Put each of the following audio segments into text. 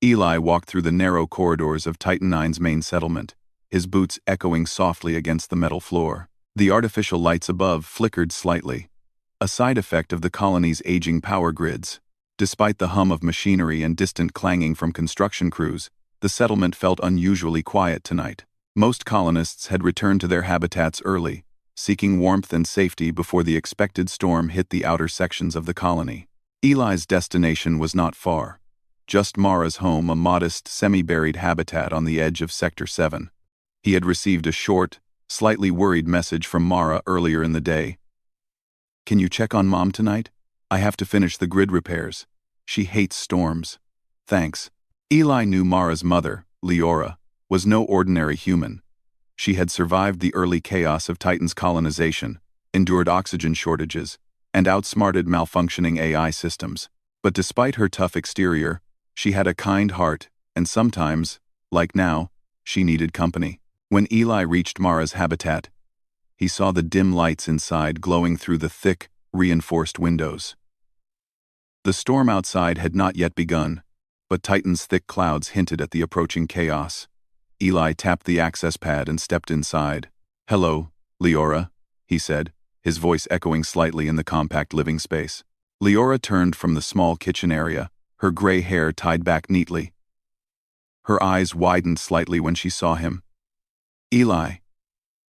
Eli walked through the narrow corridors of Titan IX's main settlement, his boots echoing softly against the metal floor. The artificial lights above flickered slightly, a side effect of the colony's aging power grids. Despite the hum of machinery and distant clanging from construction crews, the settlement felt unusually quiet tonight. Most colonists had returned to their habitats early, seeking warmth and safety before the expected storm hit the outer sections of the colony. Eli's destination was not far. Just Mara's home, a modest, semi-buried habitat on the edge of Sector 7. He had received a short, slightly worried message from Mara earlier in the day. "Can you check on Mom tonight? I have to finish the grid repairs. She hates storms. Thanks." Eli knew Mara's mother, Leora, was no ordinary human. She had survived the early chaos of Titan's colonization, endured oxygen shortages, and outsmarted malfunctioning AI systems. But despite her tough exterior, she had a kind heart, and sometimes, like now, she needed company. When Eli reached Mara's habitat, he saw the dim lights inside glowing through the thick, reinforced windows. The storm outside had not yet begun, but Titan's thick clouds hinted at the approaching chaos. Eli tapped the access pad and stepped inside. "Hello, Leora," he said, his voice echoing slightly in the compact living space. Leora turned from the small kitchen area, her gray hair tied back neatly. Her eyes widened slightly when she saw him. "Eli,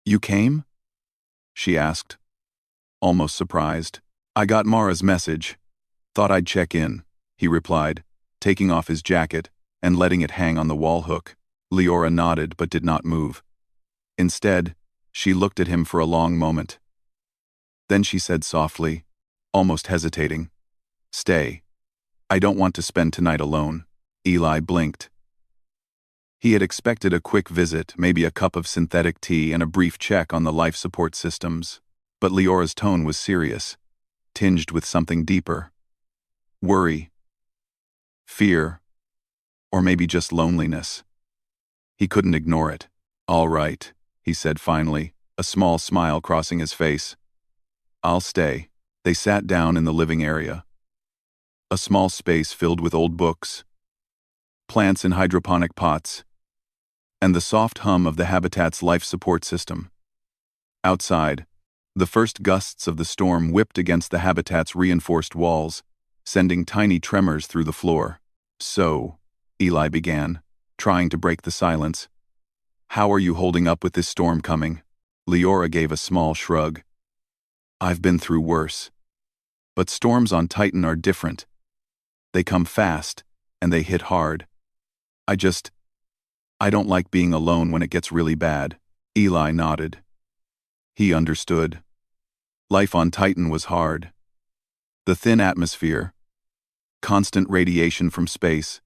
you came?" she asked, almost surprised. "I got Mara's message. Thought I'd check in," he replied, taking off his jacket and letting it hang on the wall hook. Leora nodded but did not move. Instead, she looked at him for a long moment. Then she said softly, almost hesitating, "Stay. I don't want to spend tonight alone." Eli blinked. He had expected a quick visit, maybe a cup of synthetic tea and a brief check on the life support systems. But Leora's tone was serious, tinged with something deeper. Worry. Fear. Or maybe just loneliness. He couldn't ignore it. "All right," he said finally, a small smile crossing his face. "I'll stay." They sat down in the living area. A small space filled with old books, plants in hydroponic pots, and the soft hum of the habitat's life support system. Outside, the first gusts of the storm whipped against the habitat's reinforced walls, sending tiny tremors through the floor. "So," Eli began, trying to break the silence, "how are you holding up with this storm coming?" Leora gave a small shrug. "I've been through worse. But storms on Titan are different. They come fast, and they hit hard. I don't like being alone when it gets really bad." Eli nodded. He understood. Life on Titan was hard. The thin atmosphere, constant radiation from space,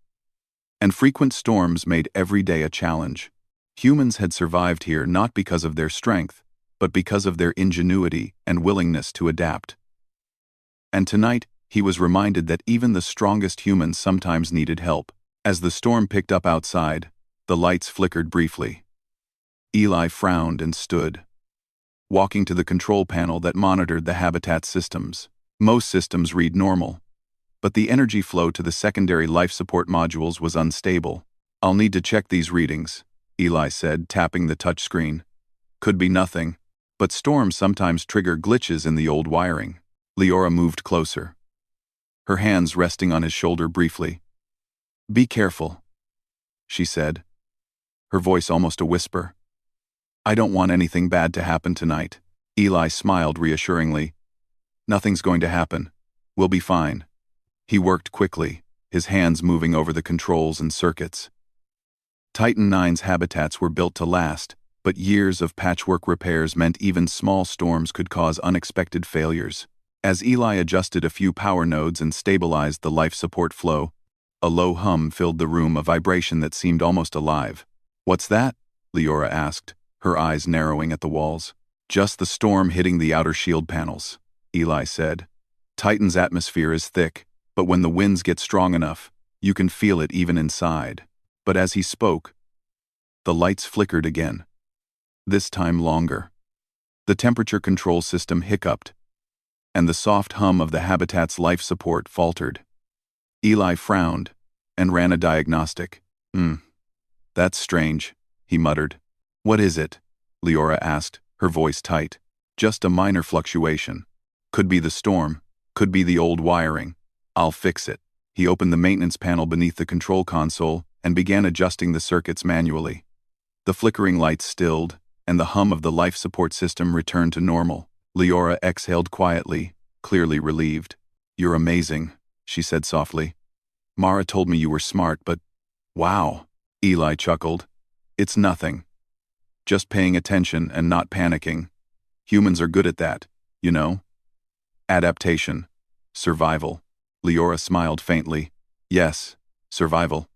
and frequent storms made every day a challenge. Humans had survived here not because of their strength, but because of their ingenuity and willingness to adapt. And tonight, he was reminded that even the strongest humans sometimes needed help. As the storm picked up outside, the lights flickered briefly. Eli frowned and stood, walking to the control panel that monitored the habitat systems. Most systems read normal, but the energy flow to the secondary life support modules was unstable. "I'll need to check these readings," Eli said, tapping the touchscreen. "Could be nothing, but storms sometimes trigger glitches in the old wiring." Leora moved closer, her hands resting on his shoulder briefly. "Be careful," she said, her voice almost a whisper. "I don't want anything bad to happen tonight." Eli smiled reassuringly. "Nothing's going to happen. We'll be fine." He worked quickly, his hands moving over the controls and circuits. Titan IX's habitats were built to last, but years of patchwork repairs meant even small storms could cause unexpected failures. As Eli adjusted a few power nodes and stabilized the life support flow, a low hum filled the room, a vibration that seemed almost alive. "What's that?" Leora asked, her eyes narrowing at the walls. "Just the storm hitting the outer shield panels," Eli said. "Titan's atmosphere is thick, but when the winds get strong enough, you can feel it even inside." But as he spoke, the lights flickered again, this time longer. The temperature control system hiccuped, and the soft hum of the habitat's life support faltered. Eli frowned, and ran a diagnostic. That's strange, he muttered. What is it? Leora asked, her voice tight. Just a minor fluctuation. Could be the storm, could be the old wiring. I'll fix it. He opened the maintenance panel beneath the control console and began adjusting the circuits manually. The flickering lights stilled, and the hum of the life support system returned to normal. Leora exhaled quietly, clearly relieved. You're amazing, she said softly. Mara told me you were smart, but wow, Eli chuckled. It's nothing. Just paying attention and not panicking. Humans are good at that, you know? Adaptation. Survival. Leora smiled faintly. Yes, survival.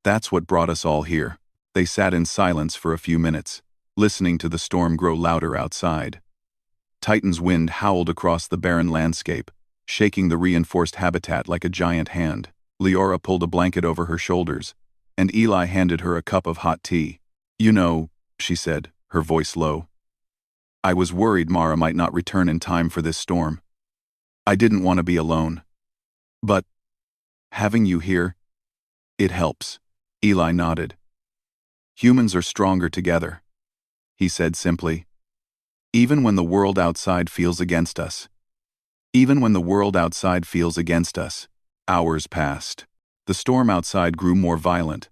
That's what brought us all here. They sat in silence for a few minutes, listening to the storm grow louder outside. Titan's wind howled across the barren landscape, shaking the reinforced habitat like a giant hand. Leora pulled a blanket over her shoulders, and Eli handed her a cup of hot tea. You know, she said, her voice low. I was worried Mara might not return in time for this storm. I didn't want to be alone. But having you here, it helps. Eli nodded. Humans are stronger together, he said simply. Even when the world outside feels against us. Even when the world outside feels against us. Hours passed. The storm outside grew more violent,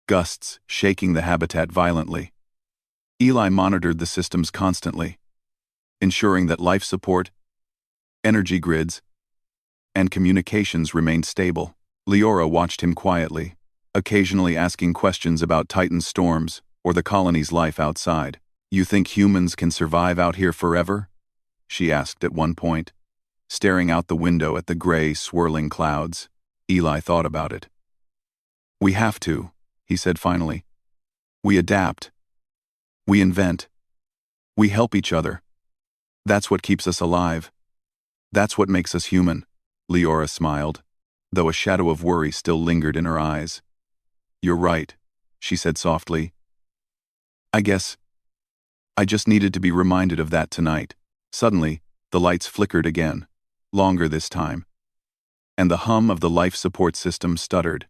gusts shaking the habitat violently. Eli monitored the systems constantly, ensuring that life support, energy grids, and communications remained stable. Leora watched him quietly, occasionally asking questions about Titan's storms or the colony's life outside. You think humans can survive out here forever? She asked at one point, staring out the window at the gray, swirling clouds. Eli thought about it. We have to, he said finally. We adapt. We invent. We help each other. That's what keeps us alive. That's what makes us human. Leora smiled, though a shadow of worry still lingered in her eyes. You're right, she said softly. I guess I just needed to be reminded of that tonight. Suddenly, the lights flickered again, longer this time, and the hum of the life support system stuttered.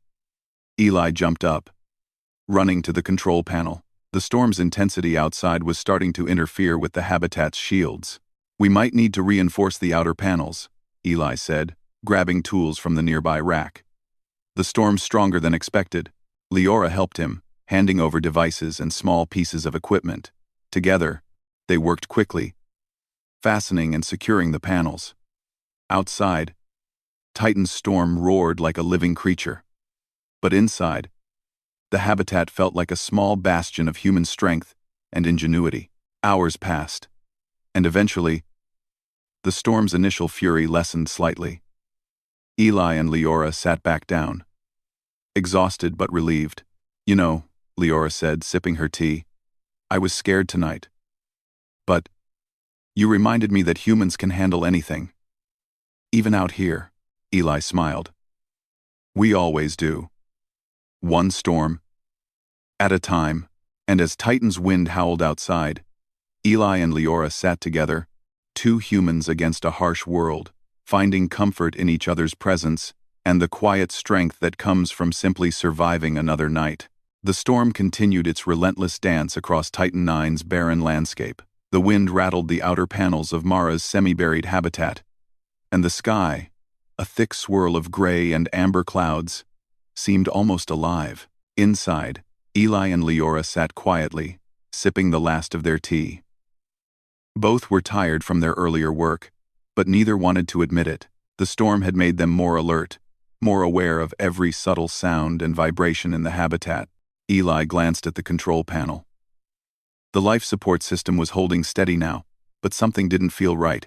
Eli jumped up, running to the control panel. The storm's intensity outside was starting to interfere with the habitat's shields. We might need to reinforce the outer panels, Eli said, grabbing tools from the nearby rack. The storm's stronger than expected. Leora helped him, handing over devices and small pieces of equipment. Together, they worked quickly, fastening and securing the panels. Outside, Titan's storm roared like a living creature. But inside, the habitat felt like a small bastion of human strength and ingenuity. Hours passed, and eventually, the storm's initial fury lessened slightly. Eli and Leora sat back down, exhausted but relieved. You know, Leora said, sipping her tea, I was scared tonight. But you reminded me that humans can handle anything. Even out here, Eli smiled. We always do. One storm at a time, and as Titan's wind howled outside, Eli and Leora sat together, two humans against a harsh world, finding comfort in each other's presence and the quiet strength that comes from simply surviving another night. The storm continued its relentless dance across Titan IX's barren landscape. The wind rattled the outer panels of Mara's semi-buried habitat, and the sky, a thick swirl of gray and amber clouds, seemed almost alive. Inside, Eli and Leora sat quietly, sipping the last of their tea. Both were tired from their earlier work, but neither wanted to admit it. The storm had made them more alert, more aware of every subtle sound and vibration in the habitat. Eli glanced at the control panel. The life support system was holding steady now, but something didn't feel right.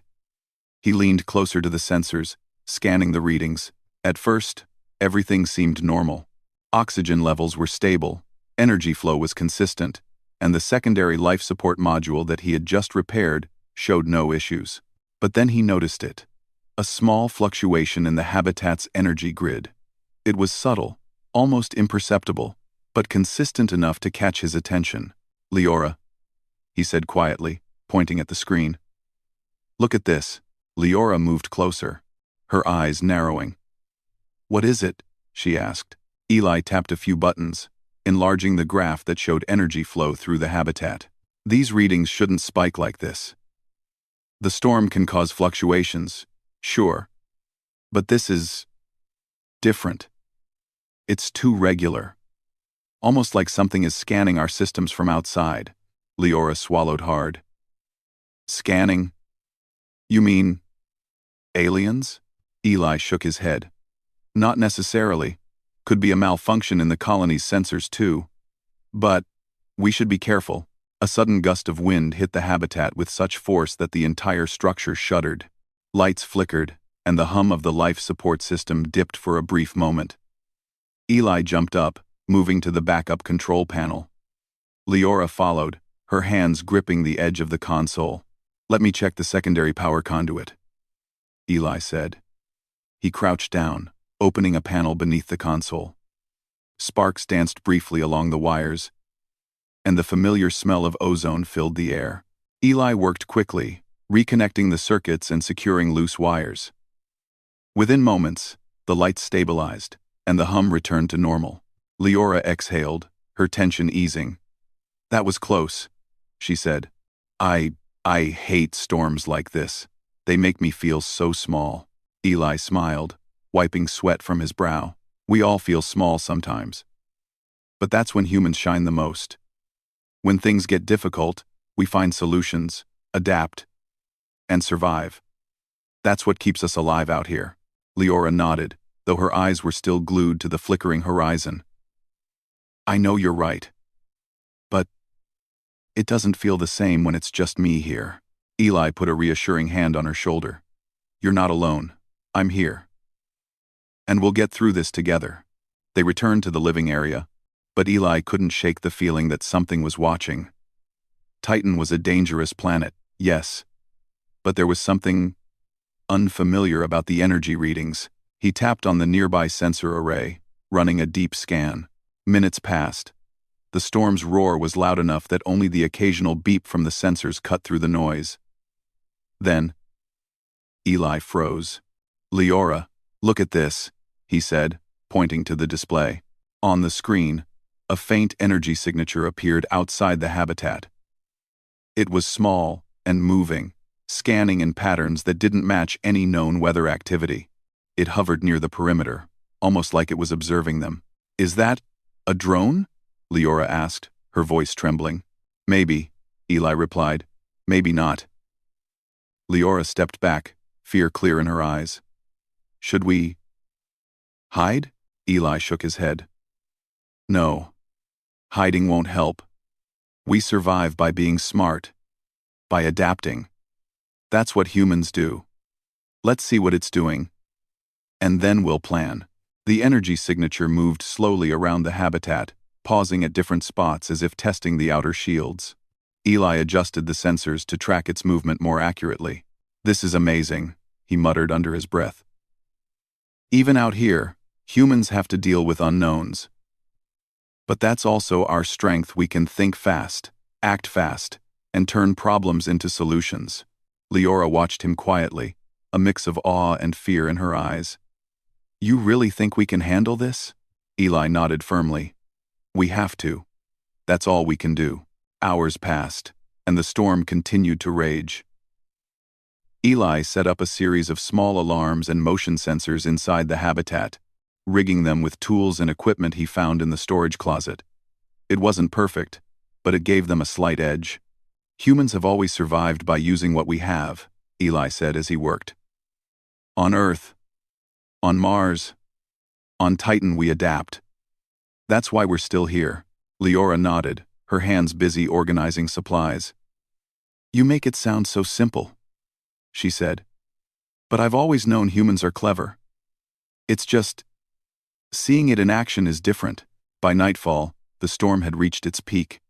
He leaned closer to the sensors, scanning the readings. At first, everything seemed normal. Oxygen levels were stable, energy flow was consistent, and the secondary life support module that he had just repaired showed no issues. But then he noticed it. A small fluctuation in the habitat's energy grid. It was subtle, almost imperceptible, but consistent enough to catch his attention. Leora, he said quietly, pointing at the screen. Look at this. Leora moved closer, her eyes narrowing. What is it? She asked. Eli tapped a few buttons, enlarging the graph that showed energy flow through the habitat. These readings shouldn't spike like this. The storm can cause fluctuations, sure, but this is different. It's too regular. Almost like something is scanning our systems from outside. Leora swallowed hard. Scanning? You mean aliens? Eli shook his head. Not necessarily. Could be a malfunction in the colony's sensors too. But we should be careful. A sudden gust of wind hit the habitat with such force that the entire structure shuddered. Lights flickered, and the hum of the life support system dipped for a brief moment. Eli jumped up, moving to the backup control panel. Leora followed, her hands gripping the edge of the console. "Let me check the secondary power conduit," Eli said. He crouched down, opening a panel beneath the console. Sparks danced briefly along the wires, and the familiar smell of ozone filled the air. Eli worked quickly, reconnecting the circuits and securing loose wires. Within moments, the lights stabilized, and the hum returned to normal. Leora exhaled, her tension easing. "That was close," she said. I hate storms like this. They make me feel so small." Eli smiled, wiping sweat from his brow. "We all feel small sometimes. But that's when humans shine the most. When things get difficult, we find solutions, adapt, and survive. That's what keeps us alive out here." Leora nodded, though her eyes were still glued to the flickering horizon. "I know you're right. But it doesn't feel the same when it's just me here." Eli put a reassuring hand on her shoulder. "You're not alone. I'm here. And we'll get through this together." They returned to the living area, but Eli couldn't shake the feeling that something was watching. Titan was a dangerous planet, yes, but there was something unfamiliar about the energy readings. He tapped on the nearby sensor array, running a deep scan. Minutes passed. The storm's roar was loud enough that only the occasional beep from the sensors cut through the noise. Then, Eli froze. "Leora, look at this," he said, pointing to the display. On the screen, a faint energy signature appeared outside the habitat. It was small and moving, scanning in patterns that didn't match any known weather activity. It hovered near the perimeter, almost like it was observing them. "Is that a drone?" Leora asked, her voice trembling. "Maybe," Eli replied. "Maybe not." Leora stepped back, fear clear in her eyes. "Should we hide?" Eli shook his head. "No. Hiding won't help. We survive by being smart, by adapting. That's what humans do. Let's see what it's doing. And then we'll plan." The energy signature moved slowly around the habitat, pausing at different spots as if testing the outer shields. Eli adjusted the sensors to track its movement more accurately. "This is amazing," he muttered under his breath. "Even out here, humans have to deal with unknowns. But that's also our strength. We can think fast, act fast, and turn problems into solutions." Leora watched him quietly, a mix of awe and fear in her eyes. "You really think we can handle this?" Eli nodded firmly. "We have to. That's all we can do." Hours passed, and the storm continued to rage. Eli set up a series of small alarms and motion sensors inside the habitat, rigging them with tools and equipment he found in the storage closet. It wasn't perfect, but it gave them a slight edge. "Humans have always survived by using what we have," Eli said as he worked. "On Earth, on Mars, on Titan we adapt. That's why we're still here." Leora nodded, her hands busy organizing supplies. "You make it sound so simple," she said. "But I've always known humans are clever. It's just, seeing it in action is different." By nightfall, the storm had reached its peak.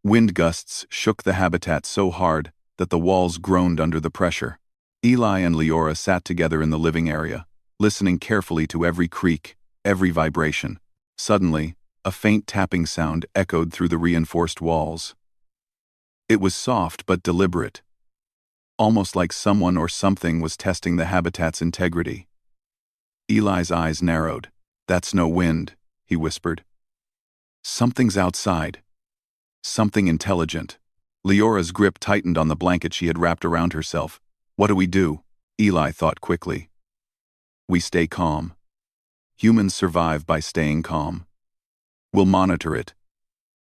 Wind gusts shook the habitat so hard that the walls groaned under the pressure. Eli and Leora sat together in the living area, listening carefully to every creak, every vibration. Suddenly, a faint tapping sound echoed through the reinforced walls. It was soft but deliberate, almost like someone or something was testing the habitat's integrity. Eli's eyes narrowed. "That's no wind," he whispered. "Something's outside. Something intelligent." Leora's grip tightened on the blanket she had wrapped around herself. "What do we do?" Eli thought quickly. "We stay calm. Humans survive by staying calm. We'll monitor it,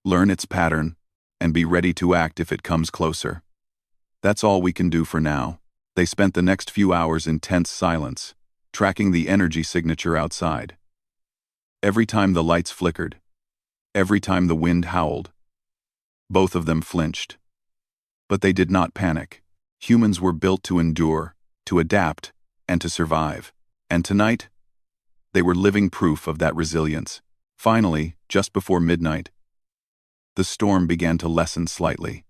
learn its pattern, and be ready to act if it comes closer. That's all we can do for now." They spent the next few hours in tense silence, tracking the energy signature outside. Every time the lights flickered, every time the wind howled, both of them flinched. But they did not panic. Humans were built to endure, to adapt, and to survive. And tonight, they were living proof of that resilience. Finally, just before midnight, the storm began to lessen slightly.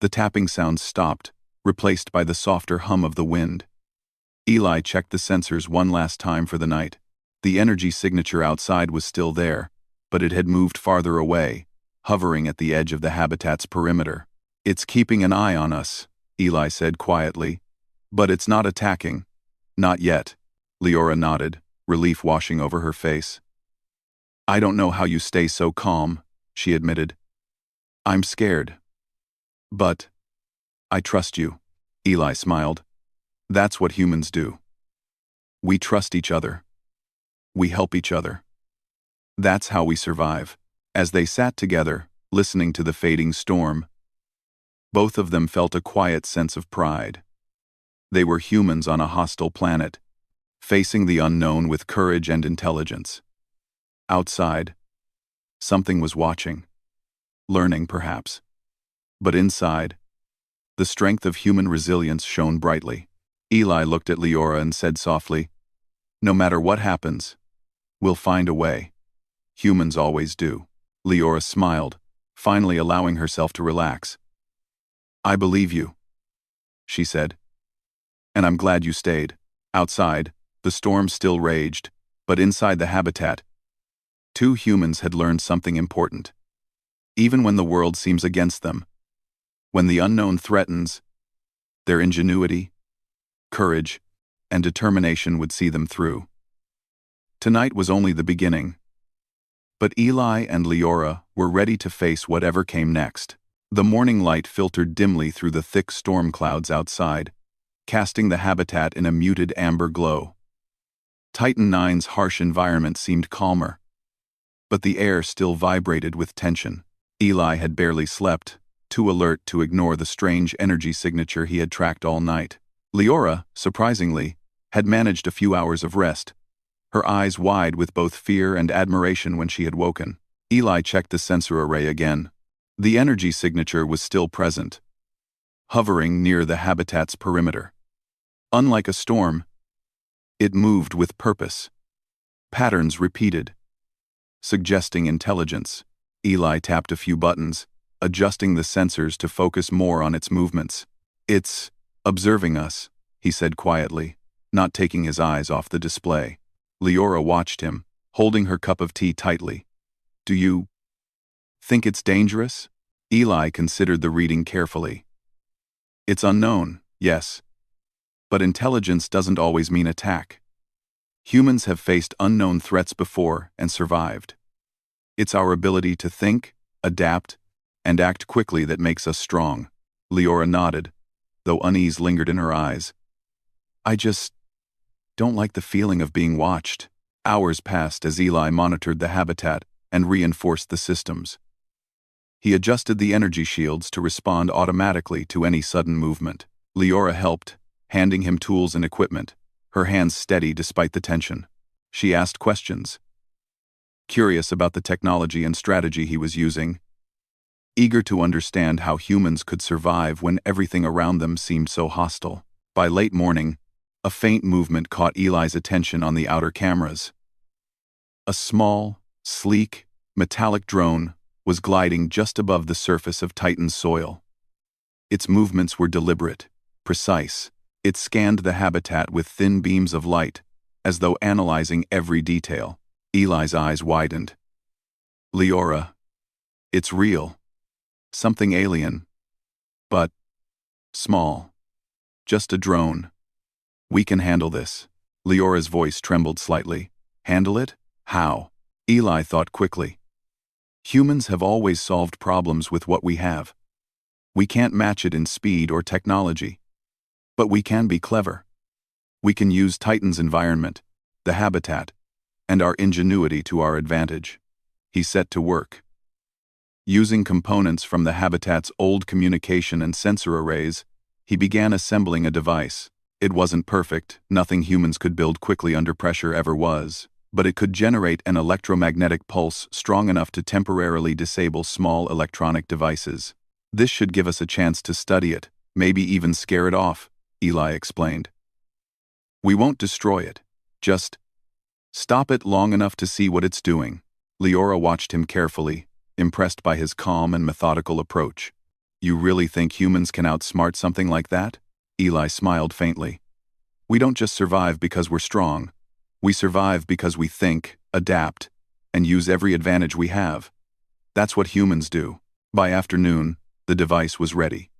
The tapping sounds stopped, replaced by the softer hum of the wind. Eli checked the sensors one last time for the night. The energy signature outside was still there, but it had moved farther away, hovering at the edge of the habitat's perimeter. "It's keeping an eye on us," Eli said quietly. "But it's not attacking. Not yet." Leora nodded, relief washing over her face. "I don't know how you stay so calm," she admitted. "I'm scared. But I trust you." Eli smiled. "That's what humans do. We trust each other. We help each other. That's how we survive." As they sat together, listening to the fading storm, both of them felt a quiet sense of pride. They were humans on a hostile planet, facing the unknown with courage and intelligence. Outside, something was watching, learning perhaps. But inside, the strength of human resilience shone brightly. Eli looked at Leora and said softly, "No matter what happens, we'll find a way. Humans always do." Leora smiled, finally allowing herself to relax. "I believe you," she said. "And I'm glad you stayed." Outside, the storm still raged, but inside the habitat, two humans had learned something important. Even when the world seems against them, when the unknown threatens, their ingenuity, courage, and determination would see them through. Tonight was only the beginning. But Eli and Leora were ready to face whatever came next. The morning light filtered dimly through the thick storm clouds outside, casting the habitat in a muted amber glow. Titan IX's harsh environment seemed calmer, but the air still vibrated with tension. Eli had barely slept, too alert to ignore the strange energy signature he had tracked all night. Leora, surprisingly, had managed a few hours of rest, her eyes wide with both fear and admiration when she had woken. Eli checked the sensor array again. The energy signature was still present, hovering near the habitat's perimeter. Unlike a storm, it moved with purpose. Patterns repeated, suggesting intelligence. Eli tapped a few buttons, adjusting the sensors to focus more on its movements. "It's observing us," he said quietly, not taking his eyes off the display. Leora watched him, holding her cup of tea tightly. "Do you think it's dangerous?" Eli considered the reading carefully. "It's unknown, yes. But intelligence doesn't always mean attack. Humans have faced unknown threats before and survived. It's our ability to think, adapt, and act quickly that makes us strong." Leora nodded, though unease lingered in her eyes. "I just don't like the feeling of being watched." Hours passed as Eli monitored the habitat and reinforced the systems. He adjusted the energy shields to respond automatically to any sudden movement. Leora helped, handing him tools and equipment, her hands steady despite the tension. She asked questions, curious about the technology and strategy he was using, eager to understand how humans could survive when everything around them seemed so hostile. By late morning, a faint movement caught Eli's attention on the outer cameras. A small, sleek, metallic drone was gliding just above the surface of Titan's soil. Its movements were deliberate, precise. It scanned the habitat with thin beams of light, as though analyzing every detail. Eli's eyes widened. "Leora, it's real. Something alien. But small. Just a drone. We can handle this." Leora's voice trembled slightly. "Handle it?" How? Eli thought quickly. Humans have always solved problems with what we have. We can't match it in speed or technology. But we can be clever. We can use Titan's environment, the habitat, and our ingenuity to our advantage. He set to work. Using components from the habitat's old communication and sensor arrays, he began assembling a device. It wasn't perfect, nothing humans could build quickly under pressure ever was, but it could generate an electromagnetic pulse strong enough to temporarily disable small electronic devices. This should give us a chance to study it, maybe even scare it off, Eli explained. We won't destroy it. Just stop it long enough to see what it's doing. Leora watched him carefully, impressed by his calm and methodical approach. You really think humans can outsmart something like that? Eli smiled faintly. We don't just survive because we're strong. We survive because we think, adapt, and use every advantage we have. That's what humans do. By afternoon, the device was ready.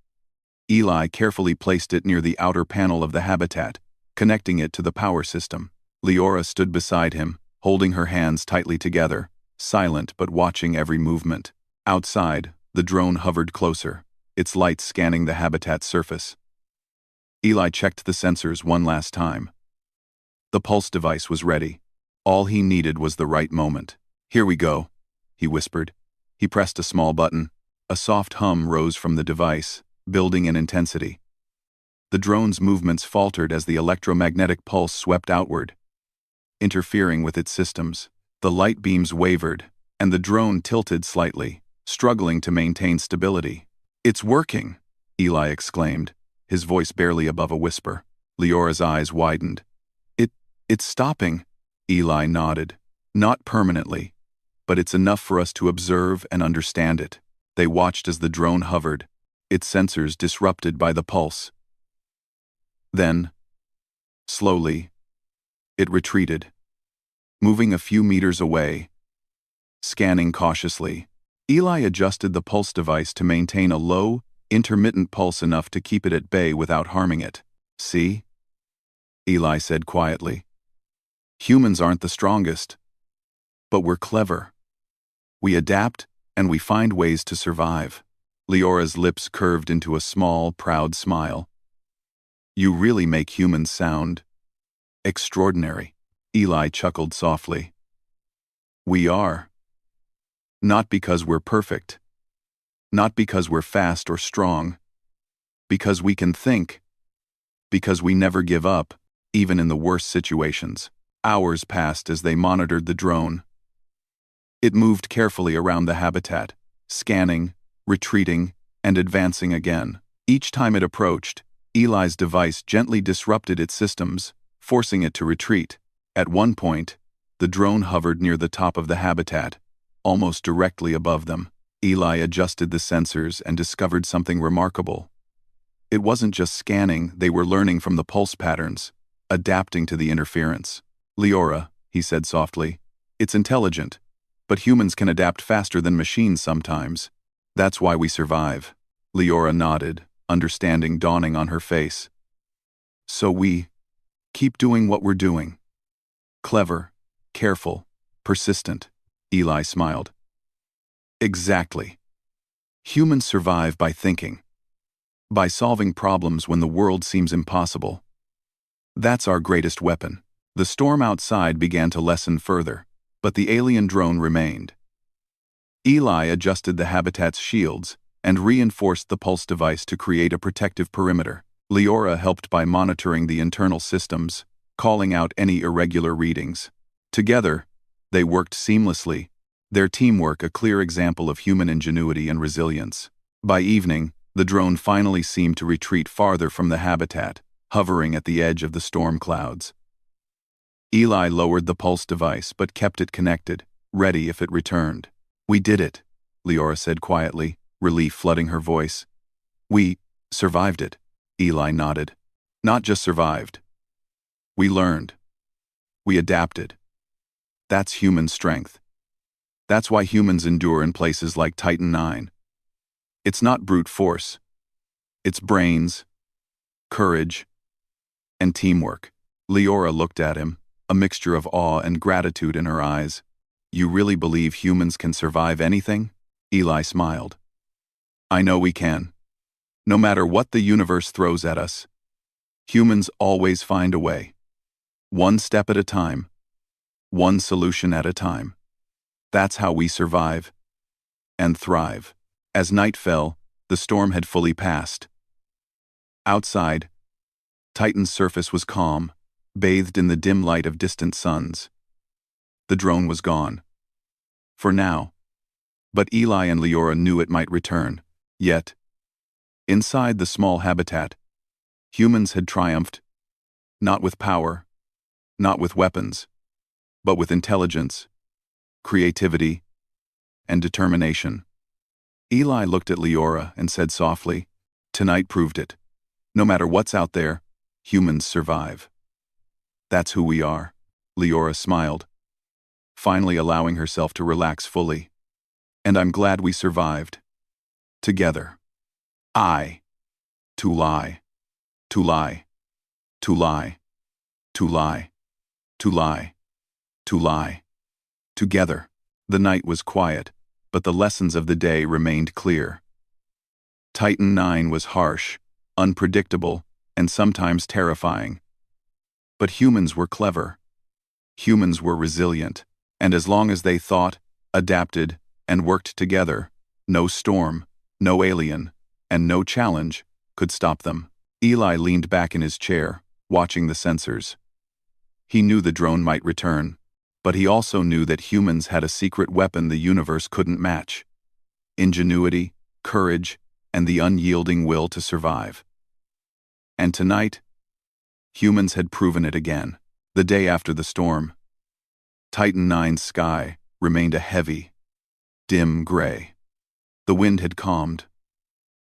Eli carefully placed it near the outer panel of the habitat, connecting it to the power system. Leora stood beside him, holding her hands tightly together, silent but watching every movement. Outside, the drone hovered closer, its lights scanning the habitat's surface. Eli checked the sensors one last time. The pulse device was ready. All he needed was the right moment. Here we go, he whispered. He pressed a small button. A soft hum rose from the device, building in intensity. The drone's movements faltered as the electromagnetic pulse swept outward, interfering with its systems. The light beams wavered, and the drone tilted slightly, struggling to maintain stability. It's working, Eli exclaimed, his voice barely above a whisper. Leora's eyes widened. It's stopping, Eli nodded. Not permanently, but it's enough for us to observe and understand it. They watched as the drone hovered, its sensors disrupted by the pulse. Then, slowly, it retreated, moving a few meters away, scanning cautiously. Eli adjusted the pulse device to maintain a low, intermittent pulse enough to keep it at bay without harming it. See? Eli said quietly. Humans aren't the strongest, but we're clever. We adapt, and we find ways to survive. Leora's lips curved into a small, proud smile. You really make humans sound extraordinary. Eli chuckled softly. We are. Not because we're perfect. Not because we're fast or strong. Because we can think. Because we never give up, even in the worst situations. Hours passed as they monitored the drone. It moved carefully around the habitat, scanning, retreating, and advancing again. Each time it approached, Eli's device gently disrupted its systems, forcing it to retreat. At one point, the drone hovered near the top of the habitat, almost directly above them. Eli adjusted the sensors and discovered something remarkable. It wasn't just scanning, they were learning from the pulse patterns, adapting to the interference. Leora, he said softly, it's intelligent, but humans can adapt faster than machines sometimes. That's why we survive. Leora nodded, understanding dawning on her face. So we keep doing what we're doing. Clever, careful, persistent. Eli smiled. Exactly. Humans survive by thinking. By solving problems when the world seems impossible. That's our greatest weapon. The storm outside began to lessen further, but the alien drone remained. Eli adjusted the habitat's shields and reinforced the pulse device to create a protective perimeter. Leora helped by monitoring the internal systems, calling out any irregular readings. Together, they worked seamlessly, their teamwork a clear example of human ingenuity and resilience. By evening, the drone finally seemed to retreat farther from the habitat, hovering at the edge of the storm clouds. Eli lowered the pulse device but kept it connected, ready if it returned. We did it, Leora said quietly, relief flooding her voice. We survived it, Eli nodded. Not just survived. We learned. We adapted. That's human strength. That's why humans endure in places like Titan 9. It's not brute force. It's brains, courage, and teamwork. Leora looked at him, a mixture of awe and gratitude in her eyes. "You really believe humans can survive anything?" Eli smiled. "I know we can. No matter what the universe throws at us, humans always find a way. One step at a time. One solution at a time. That's how we survive and thrive." As night fell, the storm had fully passed. Outside, Titan's surface was calm, bathed in the dim light of distant suns. The drone was gone. For now. But Eli and Leora knew it might return. Yet, inside the small habitat, humans had triumphed, not with power, not with weapons, but with intelligence, creativity, and determination. Eli looked at Leora and said softly, "Tonight proved it. No matter what's out there, humans survive." "That's who we are," Leora smiled, finally allowing herself to relax fully. "And I'm glad we survived. Together. I. To lie. To lie. To lie. To lie. To lie. To lie. Together." The night was quiet, but the lessons of the day remained clear. Titan 9 was harsh, unpredictable, and sometimes terrifying. But humans were clever. Humans were resilient, and as long as they thought, adapted, and worked together, no storm, no alien, and no challenge could stop them. Eli leaned back in his chair, watching the sensors. He knew the drone might return, but he also knew that humans had a secret weapon the universe couldn't match: ingenuity, courage, and the unyielding will to survive. And tonight, humans had proven it again. The day after the storm, Titan 9's sky remained a heavy, dim gray. The wind had calmed,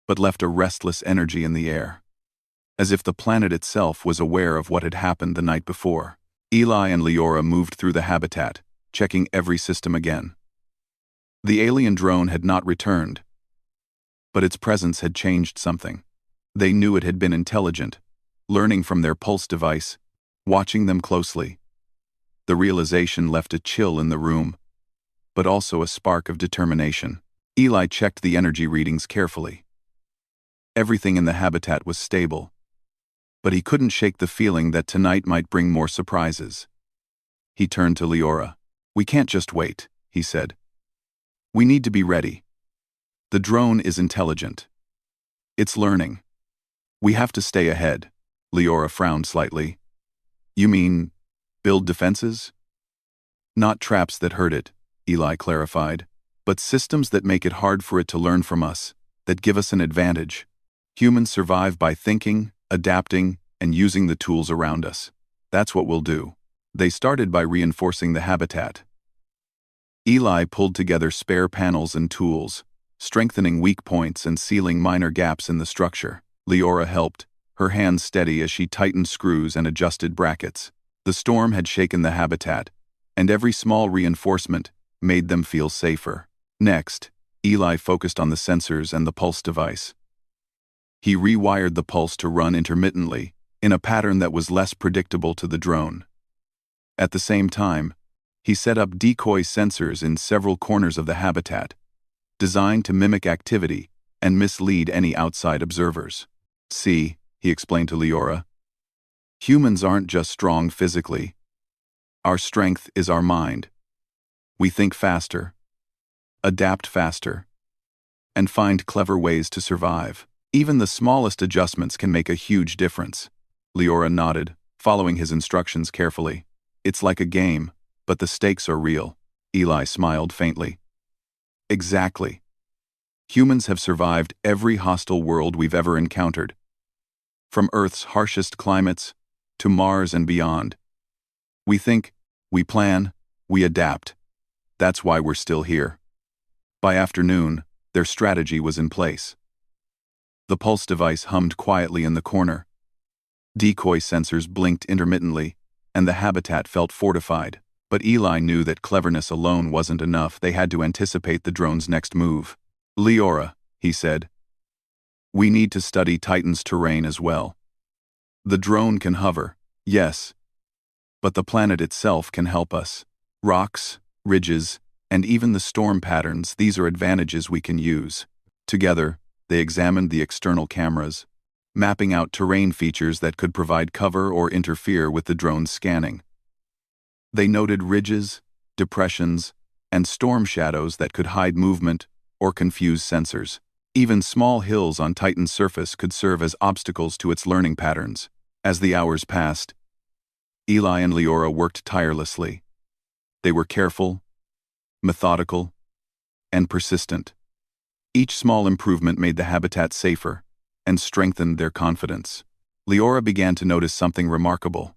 but left a restless energy in the air, as if the planet itself was aware of what had happened the night before. Eli and Leora moved through the habitat, checking every system again. The alien drone had not returned, but its presence had changed something. They knew it had been intelligent, learning from their pulse device, watching them closely. The realization left a chill in the room, but also a spark of determination. Eli checked the energy readings carefully. Everything in the habitat was stable, but he couldn't shake the feeling that tonight might bring more surprises. He turned to Leora. "We can't just wait," he said. "We need to be ready. The drone is intelligent. It's learning. We have to stay ahead." Leora frowned slightly. "You mean, build defenses?" "Not traps that hurt it," Eli clarified, "but systems that make it hard for it to learn from us, that give us an advantage. Humans survive by thinking, adapting, and using the tools around us. That's what we'll do." They started by reinforcing the habitat. Eli pulled together spare panels and tools, strengthening weak points and sealing minor gaps in the structure. Leora helped, her hands steady as she tightened screws and adjusted brackets. The storm had shaken the habitat, and every small reinforcement made them feel safer. Next, Eli focused on the sensors and the pulse device. He rewired the pulse to run intermittently, in a pattern that was less predictable to the drone. At the same time, he set up decoy sensors in several corners of the habitat, designed to mimic activity and mislead any outside observers. "See," he explained to Leora, "humans aren't just strong physically. Our strength is our mind. We think faster, adapt faster, and find clever ways to survive. Even the smallest adjustments can make a huge difference." Leora nodded, following his instructions carefully. "It's like a game, but the stakes are real." Eli smiled faintly. "Exactly. Humans have survived every hostile world we've ever encountered, from Earth's harshest climates to Mars and beyond. We think, we plan, we adapt. That's why we're still here." By afternoon, their strategy was in place. The pulse device hummed quietly in the corner. Decoy sensors blinked intermittently, and the habitat felt fortified. But Eli knew that cleverness alone wasn't enough. They had to anticipate the drone's next move. "Leora," he said, "we need to study Titan's terrain as well. The drone can hover, yes, But the planet itself can help us. Rocks, ridges, and even the storm patterns, these are advantages we can use. Together, they examined the external cameras, mapping out terrain features that could provide cover or interfere with the drone's scanning. They noted ridges, depressions, and storm shadows that could hide movement or confuse sensors. Even small hills on Titan's surface could serve as obstacles to its learning patterns. As the hours passed, Eli and Leora worked tirelessly. They were careful, methodical, and persistent. Each small improvement made the habitat safer and strengthened their confidence. Leora began to notice something remarkable.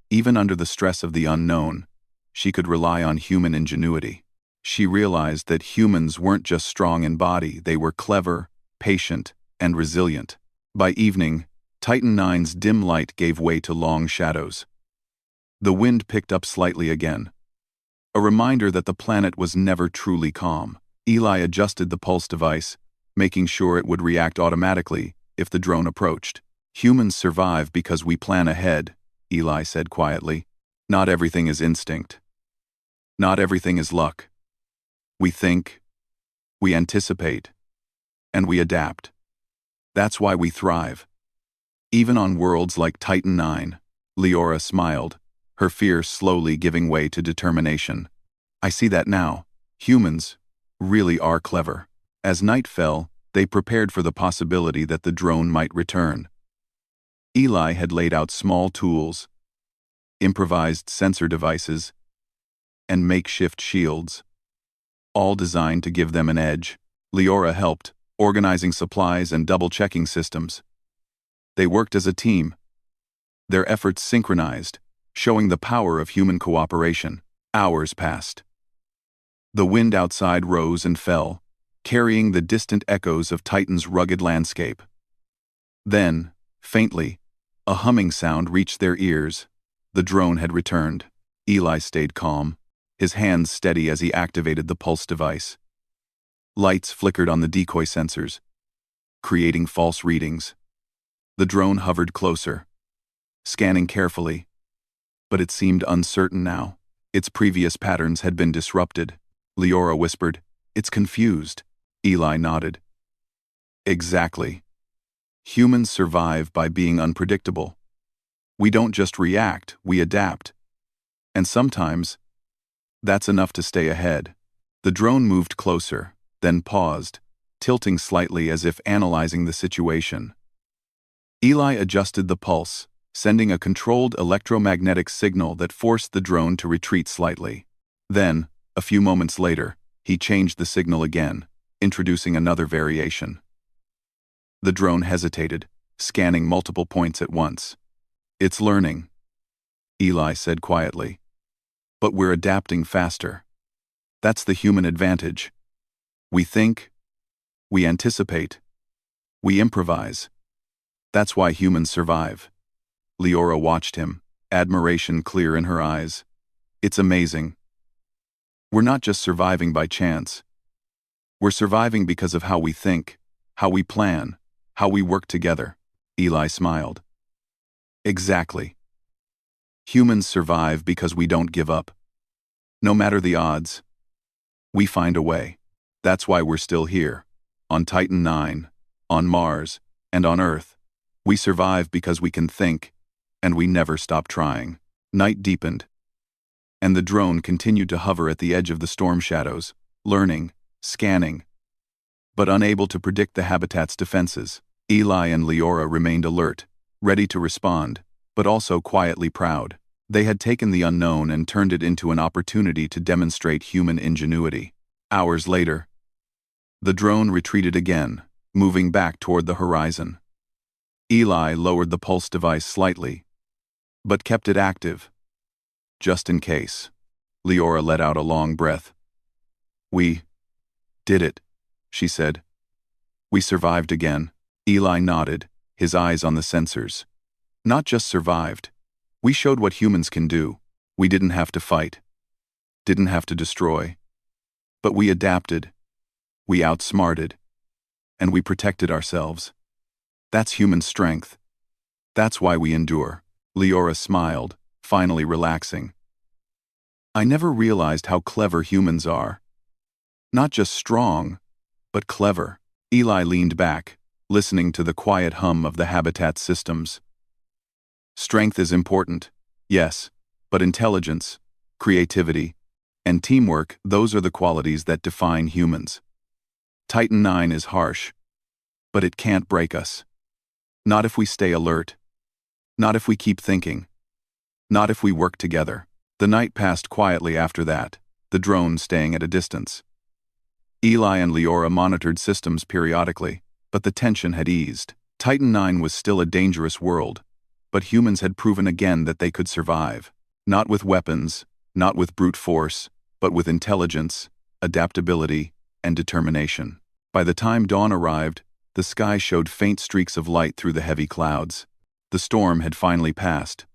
Even under the stress of the unknown, she could rely on human ingenuity. She realized that humans weren't just strong in body, they were clever, patient, and resilient. By evening, Titan IX's dim light gave way to long shadows. The wind picked up slightly again, a reminder that the planet was never truly calm. Eli adjusted the pulse device, making sure it would react automatically if the drone approached. Humans survive because we plan ahead, Eli said quietly. Not everything is instinct. Not everything is luck. We think, we anticipate, and we adapt. That's why we thrive. Even on worlds like Titan IX, Leora smiled, her fear slowly giving way to determination. I see that now. Humans really are clever. As night fell, they prepared for the possibility that the drone might return. Eli had laid out small tools, improvised sensor devices, and makeshift shields, all designed to give them an edge. Leora helped, organizing supplies and double-checking systems. They worked as a team, their efforts synchronized, showing the power of human cooperation. Hours passed. The wind outside rose and fell, carrying the distant echoes of Titan's rugged landscape. Then, faintly, a humming sound reached their ears. The drone had returned. Eli stayed calm, his hands steady as he activated the pulse device. Lights flickered on the decoy sensors, creating false readings. The drone hovered closer, scanning carefully, but it seemed uncertain now. Its previous patterns had been disrupted. Leora whispered, "It's confused." Eli nodded. Exactly. Humans survive by being unpredictable. We don't just react, we adapt. And sometimes, that's enough to stay ahead. The drone moved closer, then paused, tilting slightly as if analyzing the situation. Eli adjusted the pulse, sending a controlled electromagnetic signal that forced the drone to retreat slightly. Then, a few moments later, he changed the signal again, introducing another variation. The drone hesitated, scanning multiple points at once. "It's learning," Eli said quietly. "But we're adapting faster. That's the human advantage. We think, we anticipate, we improvise. That's why humans survive." Leora watched him, admiration clear in her eyes. "It's amazing. We're not just surviving by chance. We're surviving because of how we think, how we plan, how we work together." Eli smiled. Exactly. Humans survive because we don't give up. No matter the odds, we find a way. That's why we're still here, on Titan IX, on Mars, and on Earth. We survive because we can think, and we never stop trying. Night deepened, and the drone continued to hover at the edge of the storm shadows, learning, scanning, but unable to predict the habitat's defenses. Eli and Leora remained alert, ready to respond, but also quietly proud. They had taken the unknown and turned it into an opportunity to demonstrate human ingenuity. Hours later, the drone retreated again, moving back toward the horizon. Eli lowered the pulse device slightly, but kept it active, just in case. Leora let out a long breath. "We did it," she said. "We survived again." Eli nodded, his eyes on the sensors. "Not just survived. We showed what humans can do. We didn't have to fight, didn't have to destroy. But we adapted, we outsmarted, and we protected ourselves. That's human strength. That's why we endure." Leora smiled, finally relaxing. I never realized how clever humans are. Not just strong, but clever. Eli leaned back, listening to the quiet hum of the habitat systems. Strength is important, yes, but intelligence, creativity, and teamwork, those are the qualities that define humans. Titan 9 is harsh, but it can't break us. Not if we stay alert. Not if we keep thinking. Not if we work together. The night passed quietly after that, the drone staying at a distance. Eli and Leora monitored systems periodically, but the tension had eased. Titan 9 was still a dangerous world, but humans had proven again that they could survive. Not with weapons, not with brute force, but with intelligence, adaptability, and determination. By the time dawn arrived, the sky showed faint streaks of light through the heavy clouds. The storm had finally passed,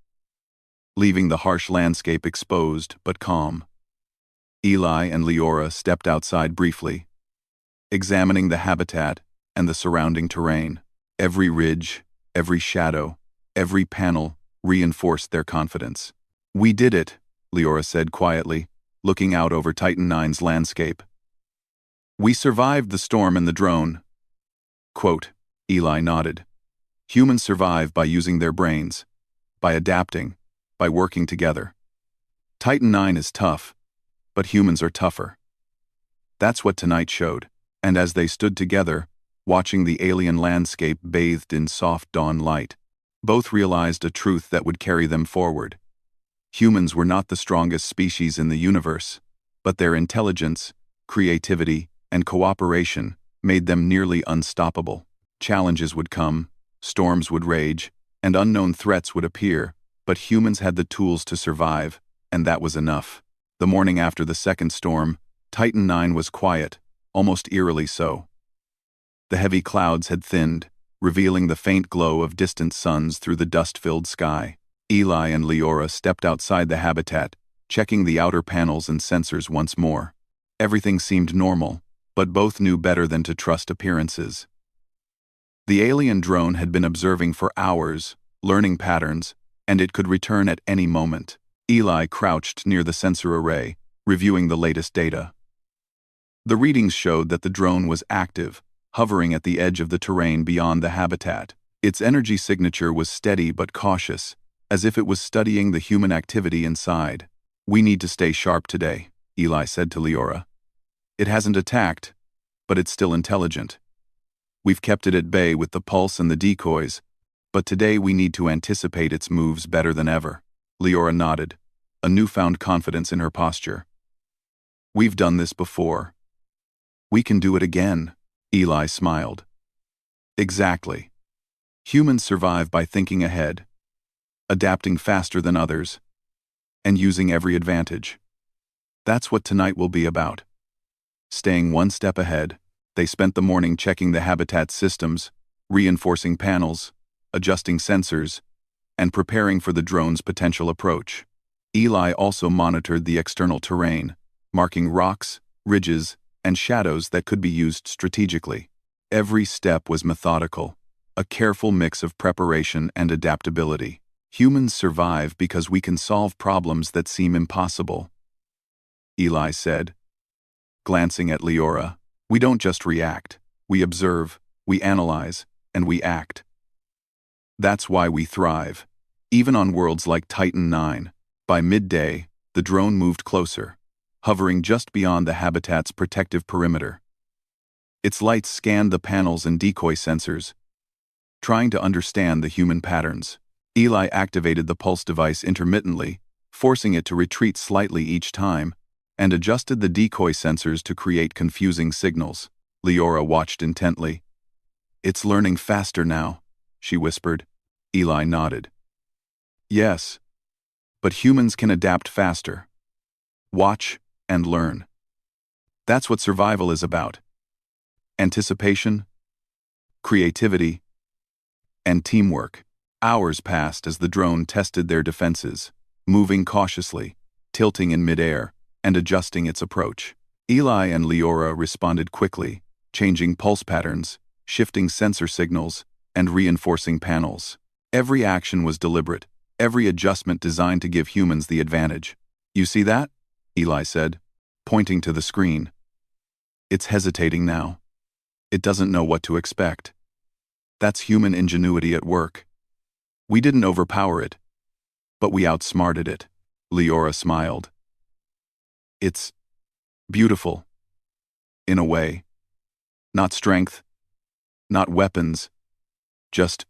leaving the harsh landscape exposed but calm. Eli and Leora stepped outside briefly, examining the habitat and the surrounding terrain. Every ridge, every shadow, every panel reinforced their confidence. "We did it," Leora said quietly, looking out over Titan 9's landscape. "We survived the storm and the drone." Quote, Eli nodded. "Humans survive by using their brains, by adapting, by working together. Titan 9 is tough, but humans are tougher." That's what tonight showed, and as they stood together, watching the alien landscape bathed in soft dawn light, both realized a truth that would carry them forward. Humans were not the strongest species in the universe, but their intelligence, creativity, and cooperation made them nearly unstoppable. Challenges would come, storms would rage, and unknown threats would appear, but humans had the tools to survive, and that was enough. The morning after the second storm, Titan 9 was quiet, almost eerily so. The heavy clouds had thinned, revealing the faint glow of distant suns through the dust-filled sky. Eli and Leora stepped outside the habitat, checking the outer panels and sensors once more. Everything seemed normal, but both knew better than to trust appearances. The alien drone had been observing for hours, learning patterns, and it could return at any moment. Eli crouched near the sensor array, reviewing the latest data. The readings showed that the drone was active, hovering at the edge of the terrain beyond the habitat. Its energy signature was steady but cautious, as if it was studying the human activity inside. "We need to stay sharp today," Eli said to Leora. "It hasn't attacked, but it's still intelligent. We've kept it at bay with the pulse and the decoys, but today we need to anticipate its moves better than ever." Leora nodded, a newfound confidence in her posture. "We've done this before. We can do it again," Eli smiled. "Exactly. Humans survive by thinking ahead, adapting faster than others, and using every advantage. That's what tonight will be about." Staying one step ahead, they spent the morning checking the habitat systems, reinforcing panels, adjusting sensors, and preparing for the drone's potential approach. Eli also monitored the external terrain, marking rocks, ridges, and shadows that could be used strategically. Every step was methodical, a careful mix of preparation and adaptability. "Humans survive because we can solve problems that seem impossible," Eli said, glancing at Leora. "We don't just react, we observe, we analyze, and we act. That's why we thrive, even on worlds like Titan 9. By midday, the drone moved closer, hovering just beyond the habitat's protective perimeter. Its lights scanned the panels and decoy sensors, trying to understand the human patterns. Eli activated the pulse device intermittently, forcing it to retreat slightly each time, and adjusted the decoy sensors to create confusing signals. Leora watched intently. "It's learning faster now," she whispered. Eli nodded. "Yes, but humans can adapt faster. Watch and learn. That's what survival is about. Anticipation, creativity, and teamwork." Hours passed as the drone tested their defenses, moving cautiously, tilting in midair, and adjusting its approach. Eli and Leora responded quickly, changing pulse patterns, shifting sensor signals, and reinforcing panels. Every action was deliberate, every adjustment designed to give humans the advantage. "You see that?" Eli said, pointing to the screen. "It's hesitating now. It doesn't know what to expect. That's human ingenuity at work. We didn't overpower it, but we outsmarted it." Leora smiled. "It's beautiful. In a way. Not strength, not weapons, just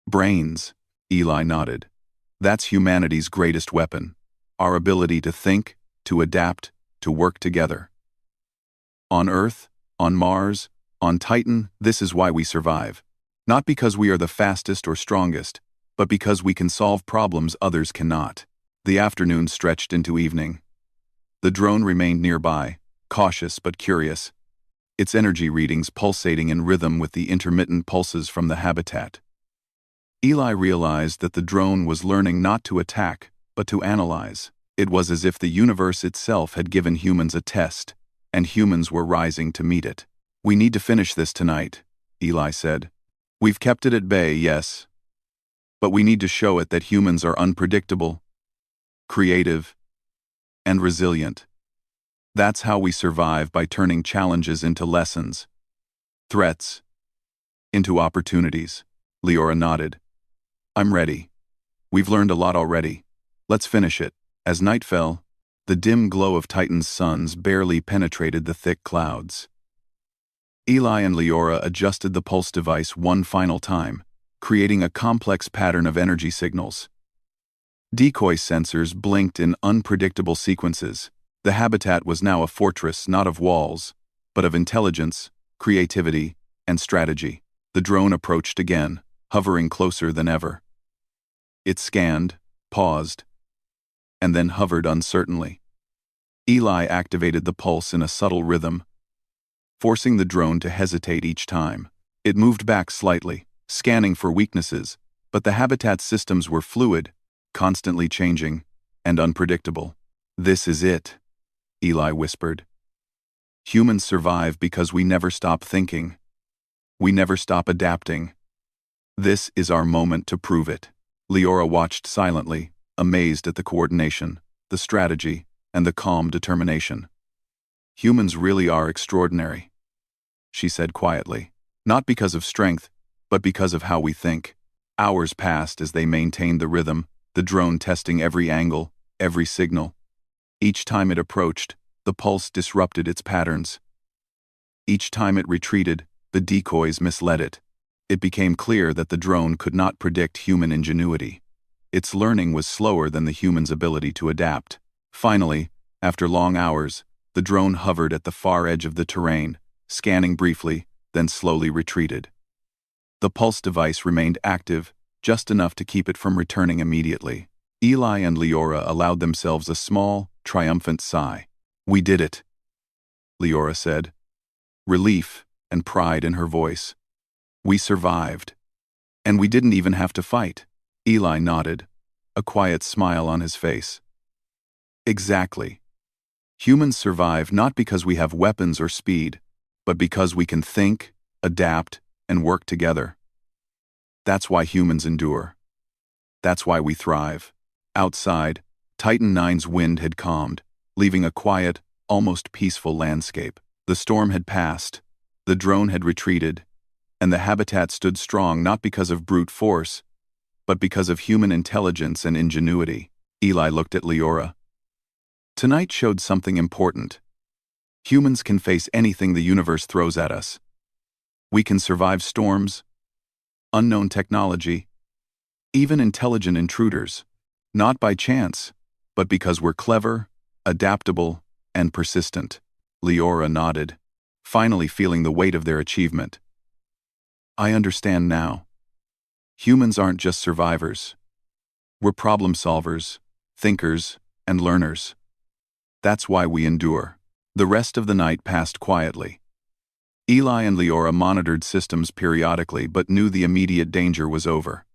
brains." Eli nodded. "That's humanity's greatest weapon. Our ability to think, to adapt, to work together. On Earth, on Mars, on Titan, this is why we survive. Not because we are the fastest or strongest, but because we can solve problems others cannot." The afternoon stretched into evening. The drone remained nearby, cautious but curious, its energy readings pulsating in rhythm with the intermittent pulses from the habitat. Eli realized that the drone was learning not to attack, but to analyze. It was as if the universe itself had given humans a test, and humans were rising to meet it. "We need to finish this tonight," Eli said. "We've kept it at bay, yes, but we need to show it that humans are unpredictable, creative, and resilient. That's how we survive, by turning challenges into lessons, threats into opportunities." Leora nodded. "I'm ready. We've learned a lot already. Let's finish it." As night fell, the dim glow of Titan's suns barely penetrated the thick clouds. Eli and Leora adjusted the pulse device one final time, creating a complex pattern of energy signals. Decoy sensors blinked in unpredictable sequences. The habitat was now a fortress not of walls, but of intelligence, creativity, and strategy. The drone approached again, hovering closer than ever. It scanned, paused, and then hovered uncertainly. Eli activated the pulse in a subtle rhythm, forcing the drone to hesitate each time. It moved back slightly, scanning for weaknesses, but the habitat's systems were fluid, constantly changing, and unpredictable. "This is it," Eli whispered. "Humans survive because we never stop thinking. We never stop adapting. This is our moment to prove it." Leora watched silently, amazed at the coordination, the strategy, and the calm determination. "Humans really are extraordinary," she said quietly. "Not because of strength, but because of how we think." Hours passed as they maintained the rhythm, the drone testing every angle, every signal. Each time it approached, the pulse disrupted its patterns. Each time it retreated, the decoys misled it. It became clear that the drone could not predict human ingenuity. Its learning was slower than the human's ability to adapt. Finally, after long hours, the drone hovered at the far edge of the terrain, scanning briefly, then slowly retreated. The pulse device remained active, just enough to keep it from returning immediately. Eli and Leora allowed themselves a small, triumphant sigh. "We did it," Leora said, relief and pride in her voice. "We survived. And we didn't even have to fight." Eli nodded, a quiet smile on his face. "Exactly. Humans survive not because we have weapons or speed, but because we can think, adapt, and work together. That's why humans endure. That's why we thrive." Outside, Titan IX's wind had calmed, leaving a quiet, almost peaceful landscape. The storm had passed, the drone had retreated, and the habitat stood strong not because of brute force, but because of human intelligence and ingenuity. Eli looked at Leora. "Tonight showed something important. Humans can face anything the universe throws at us. We can survive storms, unknown technology, even intelligent intruders, not by chance, but because we're clever, adaptable, and persistent." Leora nodded, finally feeling the weight of their achievement. "I understand now. Humans aren't just survivors. We're problem solvers, thinkers, and learners. That's why we endure." The rest of the night passed quietly. Eli and Leora monitored systems periodically but knew the immediate danger was over.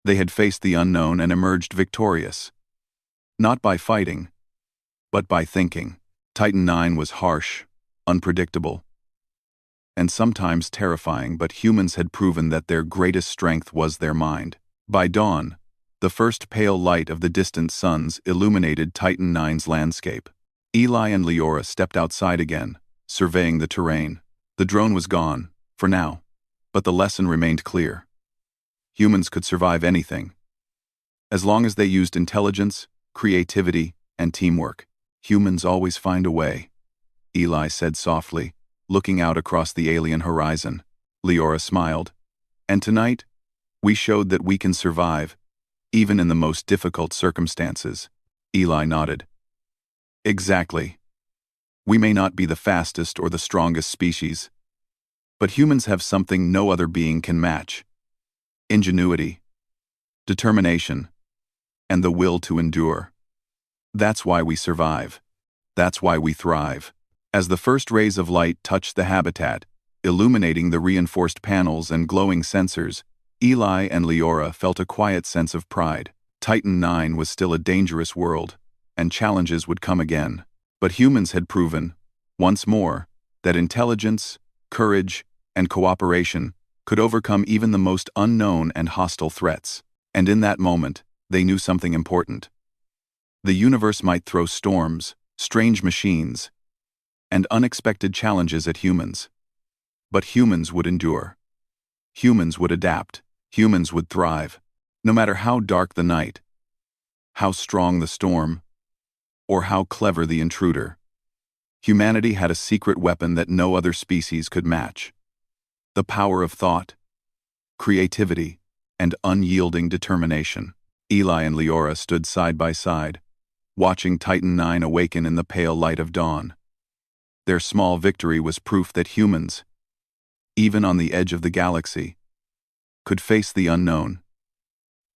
They had faced the unknown and emerged victorious. Not by fighting, but by thinking. Titan IX was harsh, unpredictable, and sometimes terrifying, but humans had proven that their greatest strength was their mind. By dawn, The first pale light of the distant suns illuminated Titan IX's landscape. Eli and Leora stepped outside again, surveying the terrain. The drone was gone, for now, but the lesson remained clear. Humans could survive anything. As long as they used intelligence, creativity, and teamwork, humans always find a way, Eli said softly, looking out across the alien horizon. Leora smiled. And tonight, we showed that we can survive, even in the most difficult circumstances. Eli nodded. Exactly. We may not be the fastest or the strongest species, but humans have something no other being can match: ingenuity, determination, and the will to endure. That's why we survive. That's why we thrive. As the first rays of light touched the habitat, illuminating the reinforced panels and glowing sensors, Eli and Leora felt a quiet sense of pride. Titan IX was still a dangerous world, and challenges would come again. But humans had proven, once more, that intelligence, courage, and cooperation could overcome even the most unknown and hostile threats. And in that moment, they knew something important. The universe might throw storms, strange machines, and unexpected challenges at humans. But humans would endure. Humans would adapt. Humans would thrive. No matter how dark the night, how strong the storm, or how clever the intruder, humanity had a secret weapon that no other species could match: the power of thought, creativity, and unyielding determination. Eli and Leora stood side by side, watching Titan IX awaken in the pale light of dawn. Their small victory was proof that humans, even on the edge of the galaxy, could face the unknown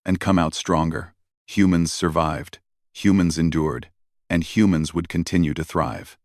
and come out stronger. Humans survived, humans endured, and humans would continue to thrive.